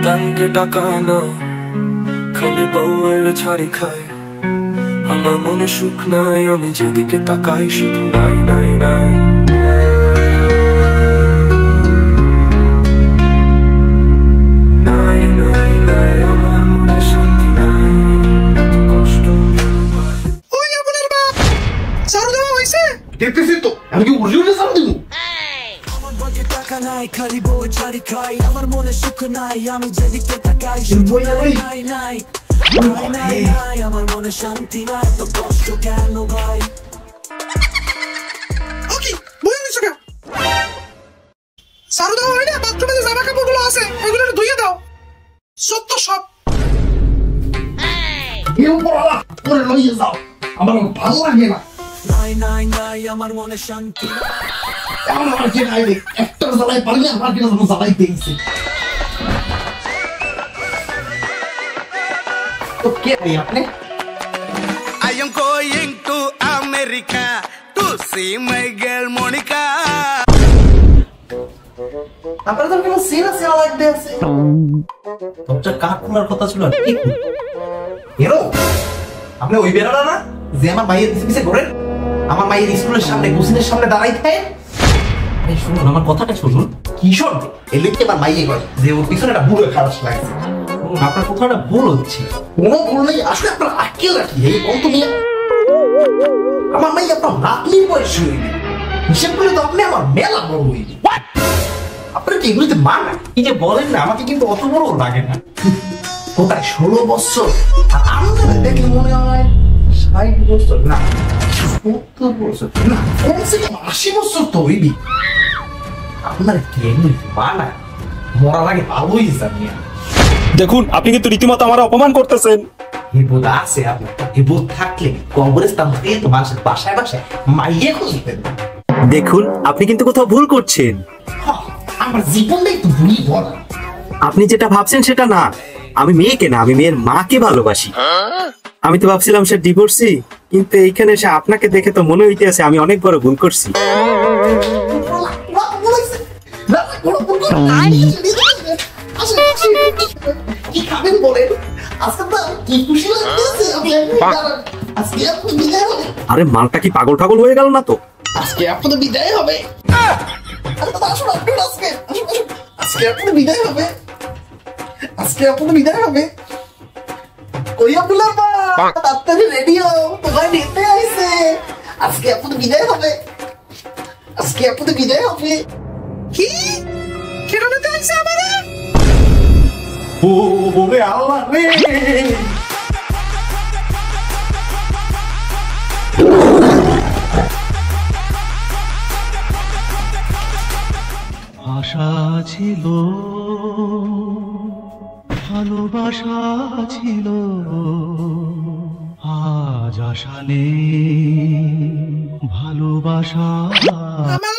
ব্যাংকে টাকা না, খালি বউয়ের ছাড়ি খায়। আমার মনে সুখ নাই, আমি যেদিকে তাকাই শুধু নাই নাই নাই। নাই নাই নাই, আমার মনে শান্তি নাই, এত কষ্ট। ওই আপনার বাপ সারু দেওয়া হয়েছে দেখতেছি তো, আমি কি উড়িয়ে সারু দিব? আমার বাকি টাকা নাই, খালি বউয়ের ছাড়ি খাই। আমার মনে সুখ নাই, আমি যেদিকে তাকাই শুধু নাই নাই নাই নাই নাই। আমার মনে শান্তি নাই, এত কষ্ট কেন ভাই? ওকে বই নিছো কেন? সারু দেওয়া হয় না, বাথরুমে যে জামা কাপড়গুলো আছে ওগুলো ধুইয়ে দাও। সত্য সব এর উপর আলা করে লইয়ে যাও, আমার ভালো লাগে না। নাই নাই নাই, আমার মনে শান্তি নাই। আমার যে নাই একটা জ্বালাই পারলে আমার কিনা যেন জ্বালাই দিয়েছে। তো কে ভাই আপনি? I am going to America to see my girl Monica. আপনার তো কেমন সিনা সিনা লাগতে আছে। তোমরা কাক খোলার কথা ছিল ঠিক এরো আপনি ওই বেরাটা না যে আমার মায়ের পিছে ঘোরেন, আমার মায়ের স্কুলের সামনে গুছিনের সামনে দাঁড়াই থাকে। এই শুনুন আমার কথাটা শুনুন, কিশোর এলিকে আমার মাইয়ে কয় যে ওর পিছনে একটা বুড়ো খারাপ লাগছে। আপনার কথাটা ভুল হচ্ছে, কোনো ভুল নেই। আসলে আপনার আটকে রাখি এই বলতো নিয়ে আমার মাইয়া আপনার রাতলির বয়স হইবে, হিসেব করলে তো আপনি আমার মেলা বড় হইবে। আপনার কি এগুলিতে মানা কি যে বলেন না, আমাকে কিন্তু অত বড় লাগে না। কোথায় 16 বছর, আর আমাদের দেখে মনে হয় 60 বছর না 70 বছর না, কমসে কম 80 বছর তো হইবি। আপনার কি এগুলিতে মানা? মরার আগে ভালোই জানি। দেখুন আপনি কিন্তু রীতিমতো আমার অপমান করতেছেন। এই বোধ আছে আপনার, এই বোধ থাকলে কবরস্থান থেকে তো মানুষের বাসায় বাসায় মাইয়ে খুঁজতেন। দেখুন আপনি কিন্তু কোথাও ভুল করছেন। আমার জীবনটাই তো ভুলই বলা। আপনি যেটা ভাবছেন সেটা না, আমি মেয়েকে না, আমি মেয়ের মাকে ভালোবাসি। আমি তো ভাবছিলাম সে ডিভোর্সি, কিন্তু এইখানে এসে আপনাকে দেখে তো মনে হইতেছে আমি অনেক বড় ভুল করছি। কি খাবেন বলেন? আজকে তো কি খুশি লাগতেছে। আজকে আপনি বিদায় হবে। আরে মালটা কি পাগল ঠাগল হয়ে গেল না তো? আজকে আপনাদের বিদায় হবে। আসুন আপনি আজকে আজকে আপনাদের বিদায় হবে। আজকে আপনাদের বিদায় হবে। ওই আপনার মা তাড়াতাড়ি রেডি হও, তোমায় নিতে আইছে। আজকে আপনাদের বিদায় হবে। আজকে আপনাদের বিদায় হবে। কি কেন নিতে আইছে আমারে? ও ওরে আল্লাহ রে, আশা ছিল, ভালোবাসা ছিল, আজ আশা নেই, ভালোবাসা আমার